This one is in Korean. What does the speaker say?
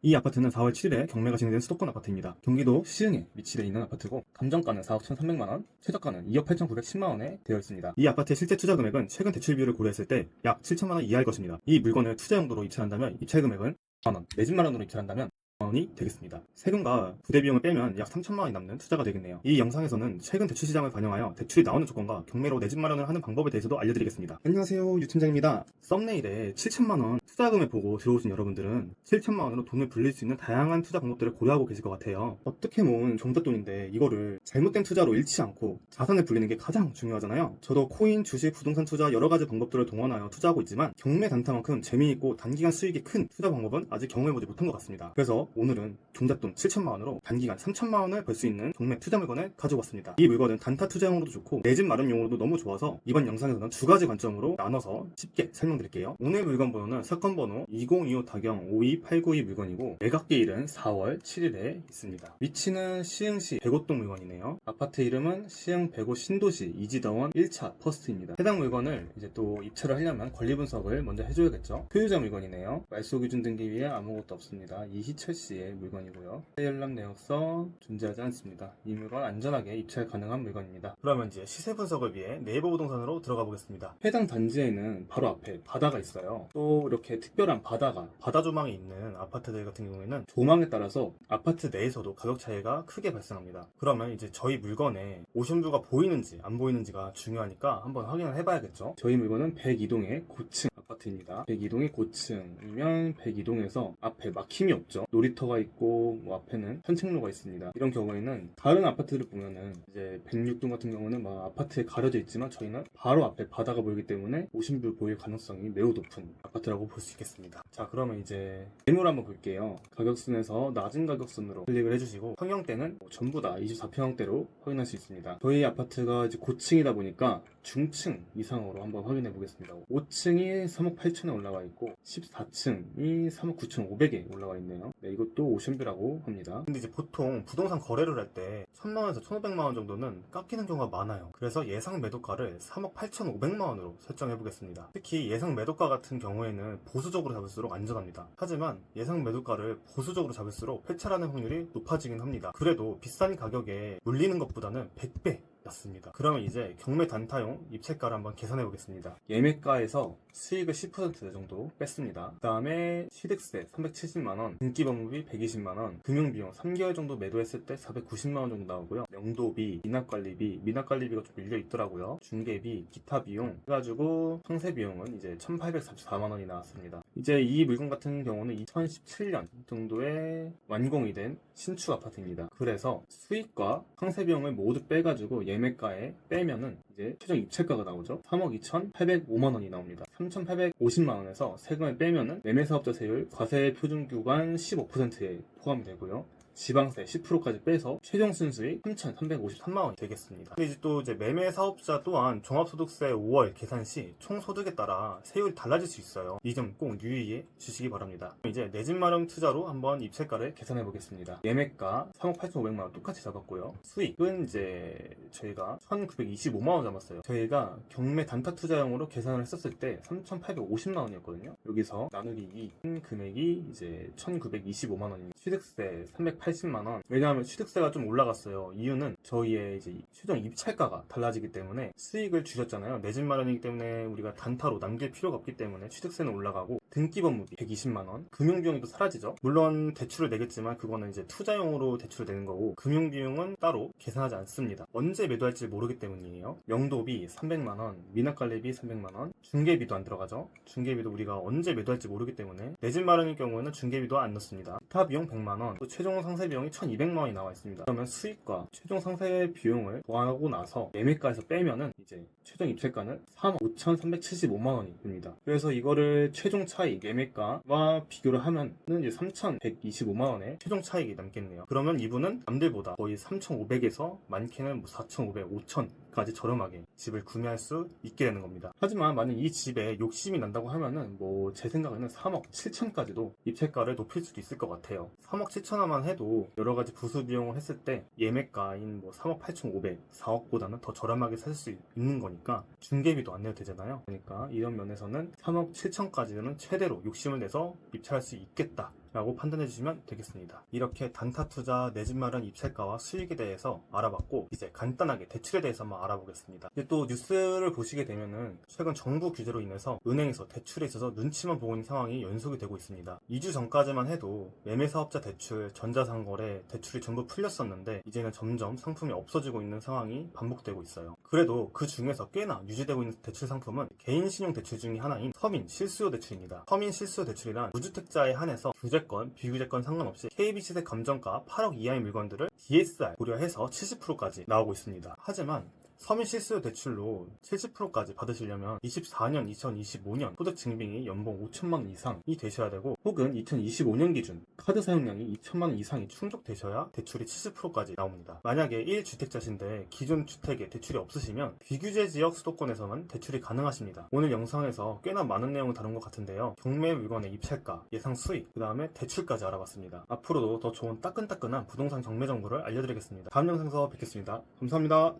이 아파트는 4월 7일에 경매가 진행된 수도권 아파트입니다. 경기도 시흥에 위치되어 있는 아파트고 감정가는 4억 1,300만원, 최저가는 2억 8,910만원에 되어 있습니다. 이 아파트의 실제 투자 금액은 최근 대출 비율을 고려했을 때 약 7천만원 이하일 것입니다. 이 물건을 투자 용도로 입찰한다면 입찰 금액은 만원, 내 집 마련으로 입찰한다면 원이 되겠습니다. 세금과 부대 비용을 빼면 약 3천만 원이 남는 투자가 되겠네요. 이 영상에서는 최근 대출 시장을 반영하여 대출이 나오는 조건과 경매로 내 집 마련을 하는 방법에 대해서도 알려드리겠습니다. 안녕하세요, 유팀장입니다. 썸네일에 7천만 원 투자금을 보고 들어오신 여러분들은 7천만 원으로 돈을 불릴 수 있는 다양한 투자 방법들을 고려하고 계실 것 같아요. 어떻게 모은 종잣돈인데 이거를 잘못된 투자로 잃지 않고 자산을 불리는 게 가장 중요하잖아요. 저도 코인, 주식, 부동산 투자 여러 가지 방법들을 동원하여 투자하고 있지만 경매 단타만큼 재미있고 단기간 수익이 큰 투자 방법은 아직 경험해보지 못한 것 같습니다. 그래서 오늘은 종잣돈 7천만 원으로 단기간 3천만 원을 벌 수 있는 경매 투자 물건을 가지고 왔습니다. 이 물건은 단타 투자용으로도 좋고 내 집 마련용으로도 너무 좋아서 이번 영상에서는 두 가지 관점으로 나눠서 쉽게 설명드릴게요. 오늘 물건 번호는 사건 번호 2025-52892 물건이고 매각기일은 4월 7일에 있습니다. 위치는 시흥시 백오동 물건이네요. 아파트 이름은 시흥 백오 신도시 이지다원 1차 퍼스트입니다. 해당 물건을 이제 또 입찰을 하려면 권리 분석을 먼저 해줘야겠죠. 소유자 물건이네요. 말소 기준 등기 위에 아무것도 없습니다. 이희철 씨의 물건이고요. 연락 내역서 존재하지 않습니다. 이 물건 안전하게 입찰 가능한 물건입니다. 그러면 이제 시세 분석을 위해 네이버 부동산으로 들어가 보겠습니다. 해당 단지에는 바로 앞에 바다가 있어요. 또 이렇게 특별한 바다 조망이 있는 아파트들 같은 경우에는 조망에 따라서 아파트 내에서도 가격 차이가 크게 발생합니다. 그러면 이제 저희 물건에 오션뷰가 보이는지 안 보이는지가 중요하니까 한번 확인을 해봐야겠죠. 저희 물건은 102동의 고층 아파트입니다. 102동의 고층이면 102동에서 앞에 막힘이 없죠. 놀이터가 있고 뭐 앞에는 산책로가 있습니다. 이런 경우에는 다른 아파트를 보면은 이제 106동 같은 경우는 막 아파트에 가려져 있지만 저희는 바로 앞에 바다가 보이기 때문에 오션뷰 보일 가능성이 매우 높은 아파트라고 볼 수 있겠습니다. 자, 그러면 이제 매물 한번 볼게요. 가격순에서 낮은 가격순으로 클릭을 해주시고 평형대는 전부 다 24평형대로 확인할 수 있습니다. 저희 아파트가 이제 고층이다 보니까 중층 이상으로 한번 확인해 보겠습니다. 5층이 3억 8천에 올라와 있고 14층이 3억 9천5백에 올라와 있네요. 네, 이것도 오션뷰라고 합니다. 근데 이제 보통 부동산 거래를 할 때 1,000만원에서 1,500만원 정도는 깎이는 경우가 많아요. 그래서 예상 매도가를 3억 8천5백만원으로 설정해 보겠습니다. 특히 예상 매도가 같은 경우에는 보수적으로 잡을수록 안전합니다. 하지만 예상 매도가를 보수적으로 잡을수록 폐차라는 확률이 높아지긴 합니다. 그래도 비싼 가격에 물리는 것보다는 100배 였습니다. 그러면 이제 경매 단타용 입찰가를 한번 계산해 보겠습니다. 예매가에서 수익을 10% 정도 뺐습니다. 그 다음에 취득세 370만원, 등기법무비 120만원, 금융비용 3개월 정도 매도했을 때 490만원 정도 나오고요. 명도비, 미납관리비가 좀 밀려 있더라고요. 중개비, 기타 비용 해가지고 상세비용은 이제 1844만원이 나왔습니다. 이제 이 물건 같은 경우는 2017년 정도에 완공이 된 신축 아파트입니다. 그래서 수익과 상세비용을 모두 빼가지고 예매가에 빼면은 이제 최종 입찰가가 나오죠. 3억 2,805만원이 나옵니다. 3,850만원에서 세금을 빼면은 매매사업자 세율 과세 표준 구간 15%에 포함이 되고요. 지방세 10%까지 빼서 최종 순수익 3,353만원이 되겠습니다. 근데 이제 또 이제 매매 사업자 또한 종합소득세 5월 계산 시 총 소득에 따라 세율이 달라질 수 있어요. 이 점 꼭 유의해 주시기 바랍니다. 이제 내 집 마련 투자로 한번 입찰가를 계산해 보겠습니다. 예매가 3억 8,500만원 똑같이 잡았고요. 수익은 이제 저희가 1,925만원 잡았어요. 저희가 경매 단타 투자용으로 계산을 했었을 때 3,850만원이었거든요. 여기서 나누기 2 금액이 이제 1,925만원입니다. 취득세 380만원. 왜냐하면 취득세가 좀 올라갔어요. 이유는 저희의 이제 최종 입찰가가 달라지기 때문에 수익을 줄였잖아요. 내 집 마련이기 때문에 우리가 단타로 남길 필요가 없기 때문에 취득세는 올라가고 등기법무비 120만원, 금융비용이 또 사라지죠. 물론 대출을 내겠지만 그거는 이제 투자용으로 대출을 내는 거고 금융비용은 따로 계산하지 않습니다. 언제 매도할지 모르기 때문이에요. 명도비 300만원, 미납관리비 300만원, 중개비도 안 들어가죠. 중개비도 우리가 언제 매도할지 모르기 때문에 내 집 마련일 경우에는 중개비도 안 넣습니다. 기타 비용 100만원, 또 최종 상세 비용이 1,200만원이 나와 있습니다. 그러면 수익과 최종 상세 비용을 더하고 나서 매매가에서 빼면은 이제 최종 입찰가는 3억 5,375만원이 됩니다. 그래서 이거를 최종 차익 매매가와 비교를 하면은 이제 3,125만원의 최종 차익이 남겠네요. 그러면 이분은 남들보다 거의 3,500에서 많게는 4,500, 5,000까지 저렴하게 집을 구매할 수 있게 되는 겁니다. 하지만 만약 이 집에 욕심이 난다고 하면은 뭐 제 생각에는 3억 7천까지도 입찰가를 높일 수도 있을 것 같아요. 3억 7천원만 해도 여러 가지 부수 비용을 했을 때 예매가인 뭐 3억 8,500, 4억보다는 더 저렴하게 살 수 있는 거니까 중개비도 안 내도 되잖아요. 그러니까 이런 면에서는 3억 7천까지는 최대로 욕심을 내서 입찰할 수 있겠다 라고 판단해 주시면 되겠습니다. 이렇게 단타 투자, 내 집 마련 입찰가와 수익에 대해서 알아봤고, 이제 간단하게 대출에 대해서 한번 알아보겠습니다. 이제 또 뉴스를 보시게 되면은 최근 정부 규제로 인해서 은행에서 대출에 있어서 눈치만 보고 있는 상황이 연속이 되고 있습니다. 2주 전까지만 해도 매매사업자 대출, 전자상거래 대출이 전부 풀렸었는데 이제는 점점 상품이 없어지고 있는 상황이 반복되고 있어요. 그래도 그 중에서 꽤나 유지되고 있는 대출 상품은 개인신용 대출 중에 하나인 서민 실수요 대출입니다. 서민 실수요 대출이란 무주택자에 한해서 규제권, 비규제권 상관없이 KB시세 감정가 8억 이하의 물건들을 DSR 고려해서 70%까지 나오고 있습니다. 하지만 서민 실수요 대출로 70%까지 받으시려면 24년, 2025년 소득 증빙이 연봉 5천만 원 이상이 되셔야 되고, 혹은 2025년 기준 카드 사용량이 2천만 원 이상이 충족되셔야 대출이 70%까지 나옵니다. 만약에 1주택자신데 기존 주택에 대출이 없으시면 비규제 지역 수도권에서만 대출이 가능하십니다. 오늘 영상에서 꽤나 많은 내용을 다룬 것 같은데요. 경매 물건의 입찰가, 예상 수익, 그 다음에 대출까지 알아봤습니다. 앞으로도 더 좋은 따끈따끈한 부동산 경매 정보를 알려드리겠습니다. 다음 영상에서 뵙겠습니다. 감사합니다.